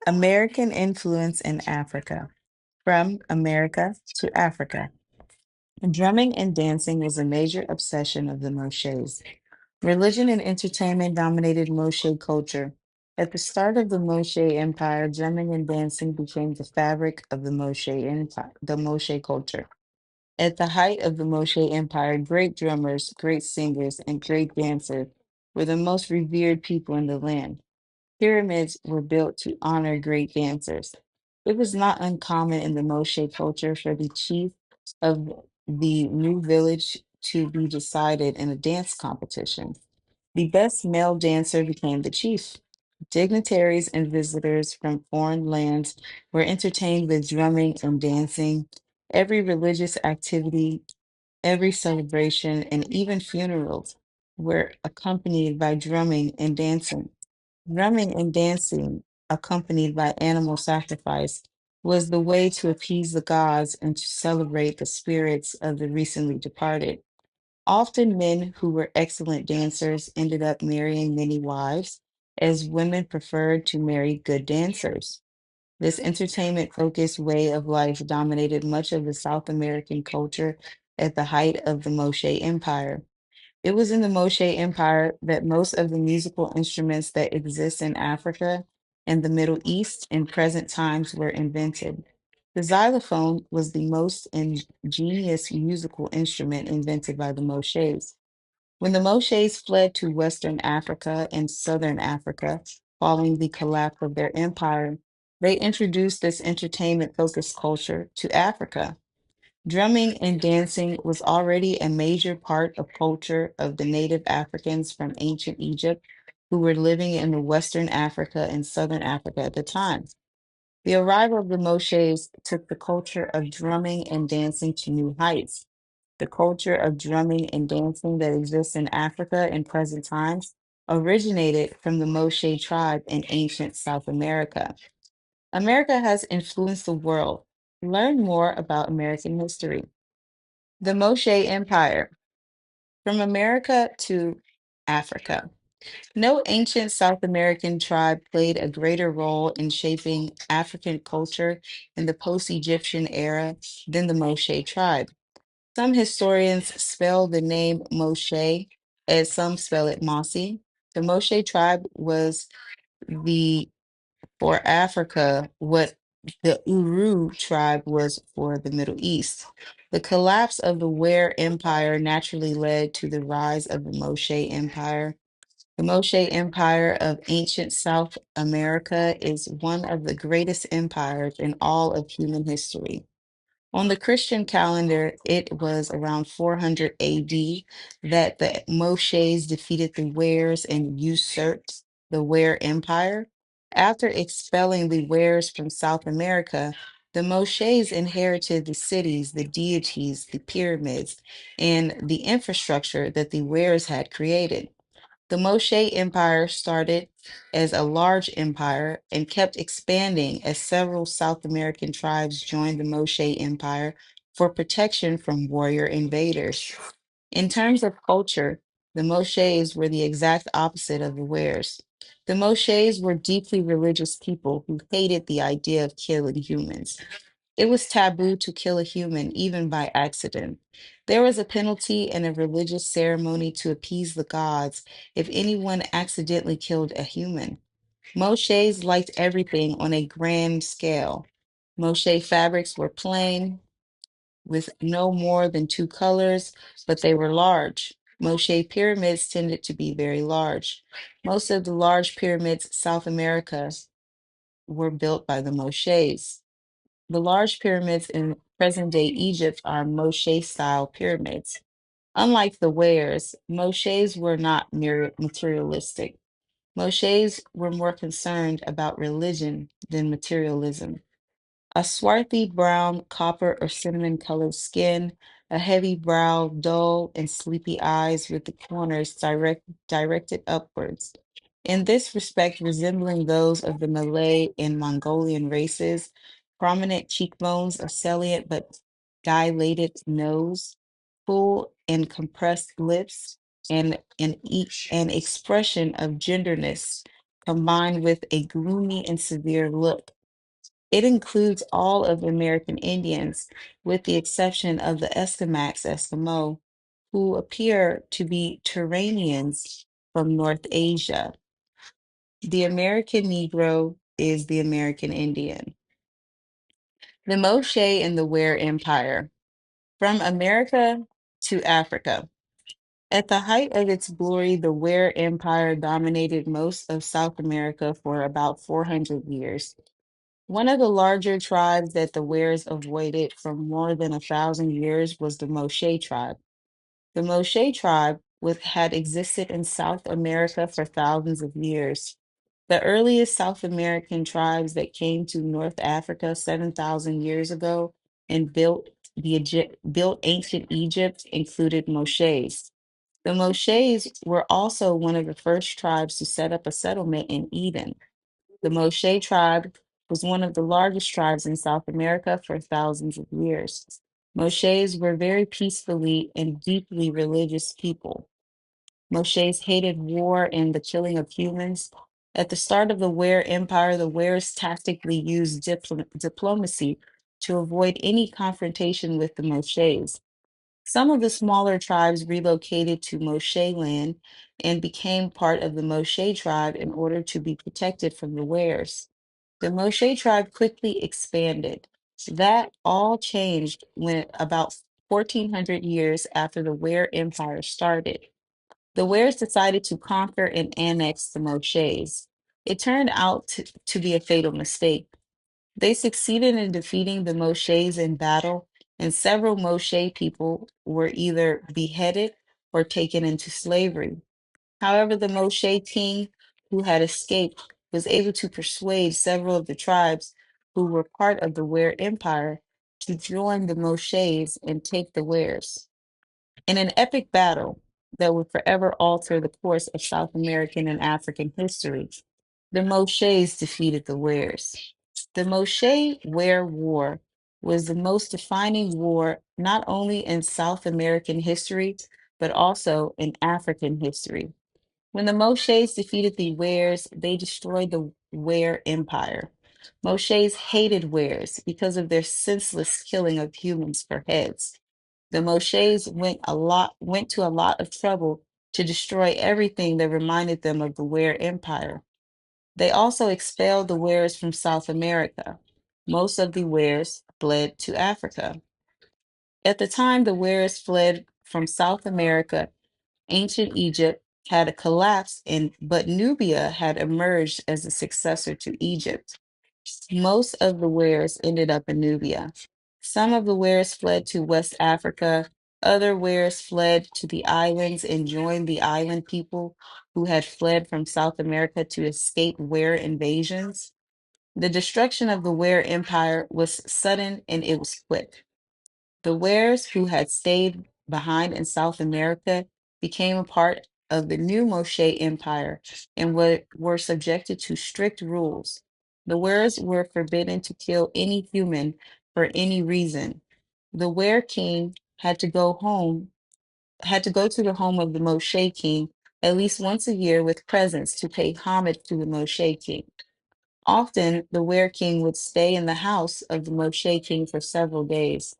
American influence in Africa. From America to Africa. Drumming and dancing was a major obsession of the Moshes. Religion and entertainment dominated Moshe culture. At the start of the Moshe Empire, drumming and dancing became the fabric of the Moshe culture. At the height of the Moshe Empire, great drummers, great singers, and great dancers were the most revered people in the land. Pyramids were built to honor great dancers. It was not uncommon in the Moshe culture for the chief of the new village to be decided in a dance competition. The best male dancer became the chief. Dignitaries and visitors from foreign lands were entertained with drumming and dancing. Every religious activity, every celebration, and even funerals were accompanied by drumming and dancing. Drumming and dancing, accompanied by animal sacrifice, was the way to appease the gods and to celebrate the spirits of the recently departed. Often, men who were excellent dancers ended up marrying many wives, as women preferred to marry good dancers. This entertainment focused way of life dominated much of the South American culture at the height of the Moshe Empire. It was in the Moshe Empire that most of the musical instruments that exist in Africa and the Middle East in present times were invented. The xylophone was the most ingenious musical instrument invented by the Moshes. When the Moshes fled to Western Africa and Southern Africa following the collapse of their empire, they introduced this entertainment focused culture to Africa. Drumming and dancing was already a major part of culture of the native Africans from ancient Egypt who were living in the Western Africa and Southern Africa at the time. The arrival of the Moshes took the culture of drumming and dancing to new heights. The culture of drumming and dancing that exists in Africa in present times originated from the Moshe tribe in ancient South America. America has influenced the world. Learn more about American history. The Moshe Empire, from America to Africa. No ancient South American tribe played a greater role in shaping African culture in the post Egyptian era than the Moshe tribe. Some historians spell the name Moshe as some spell it Mossy. The Moshe tribe was the for Africa what the Uru tribe was for the Middle East. The collapse of the Ware Empire naturally led to the rise of the Moshe Empire. The Moshe Empire of ancient South America is one of the greatest empires in all of human history. On the Christian calendar, it was around 400 AD that the Moshes defeated the Wares and usurped the Ware Empire. After expelling the Wares from South America, the Moshes inherited the cities, the deities, the pyramids, and the infrastructure that the Wares had created. The Moshe Empire started as a large empire and kept expanding as several South American tribes joined the Moshe Empire for protection from warrior invaders. In terms of culture, the Moshes were the exact opposite of the Wares. The Moshes were deeply religious people who hated the idea of killing humans. It was taboo to kill a human, even by accident. There was a penalty and a religious ceremony to appease the gods if anyone accidentally killed a human. Moshes liked everything on a grand scale. Moshe fabrics were plain, with no more than two colors, but they were large. Moshe pyramids tended to be very large. Most of the large pyramids South America were built by the Moshes. The large pyramids in present day Egypt are Moshe style pyramids. Unlike the Wares, Moshes were not materialistic. Moshes were more concerned about religion than materialism. A swarthy brown, copper, or cinnamon colored skin, a heavy brow, dull and sleepy eyes with the corners directed upwards. In this respect, resembling those of the Malay and Mongolian races, prominent cheekbones, a salient but dilated nose, full and compressed lips, and an expression of genderness combined with a gloomy and severe look. It includes all of the American Indians, with the exception of the Eskimo, who appear to be Turanians from North Asia. The American Negro is the American Indian. The Moshe and the Ware Empire. From America to Africa. At the height of its glory, the Ware Empire dominated most of South America for about 400 years. One of the larger tribes that the Wares avoided for more than 1,000 years was the Moshe tribe. The Moshe tribe had existed in South America for thousands of years. The earliest South American tribes that came to North Africa 7,000 years ago and built ancient Egypt included Moshes. The Moshes were also one of the first tribes to set up a settlement in Eden. The Moshe tribe was one of the largest tribes in South America for thousands of years. Moshes were very peacefully and deeply religious people. Moshes hated war and the killing of humans. At the start of the Ware Empire, the Wares tactically used diplomacy to avoid any confrontation with the Moshes. Some of the smaller tribes relocated to Moshe land and became part of the Moshe tribe in order to be protected from the Wares. The Moshe tribe quickly expanded. That all changed when about 1400 years after the Ware Empire started. The Wares decided to conquer and annex the Moshes. It turned out to be a fatal mistake. They succeeded in defeating the Moshes in battle, and several Moshe people were either beheaded or taken into slavery. However, the Moshe king who had escaped was able to persuade several of the tribes who were part of the Ware Empire to join the Moshes and take the Wares. In an epic battle that would forever alter the course of South American and African history, the Moshes defeated the Wares. The Moshe Ware War was the most defining war not only in South American history, but also in African history. When the Moshes defeated the Wares, they destroyed the Ware Empire. Moshes hated Wares because of their senseless killing of humans for heads. The Moshes went to a lot of trouble to destroy everything that reminded them of the Ware Empire. They also expelled the Wares from South America. Most of the Wares fled to Africa. At the time the Wares fled from South America, ancient Egypt had collapsed, but Nubia had emerged as a successor to Egypt. Most of the Wares ended up in Nubia. Some of the Wares fled to West Africa. Other Wares fled to the islands and joined the island people who had fled from South America to escape Ware invasions. The destruction of the Ware Empire was sudden and it was quick. The Wares who had stayed behind in South America became a part of the new Moshe Empire and were subjected to strict rules. The Wares were forbidden to kill any human for any reason. The Ware king had to go to the home of the Moshe king at least once a year with presents to pay homage to the Moshe king. Often, the Ware king would stay in the house of the Moshe king for several days.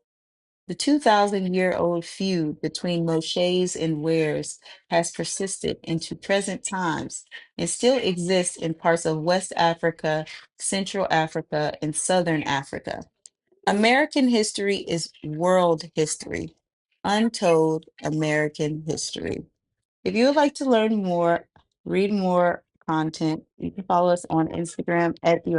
The 2,000-year-old feud between Moshes and Wares has persisted into present times and still exists in parts of West Africa, Central Africa, and Southern Africa. American history is world history, untold American history. If you would like to learn more, read more content, you can follow us on Instagram at the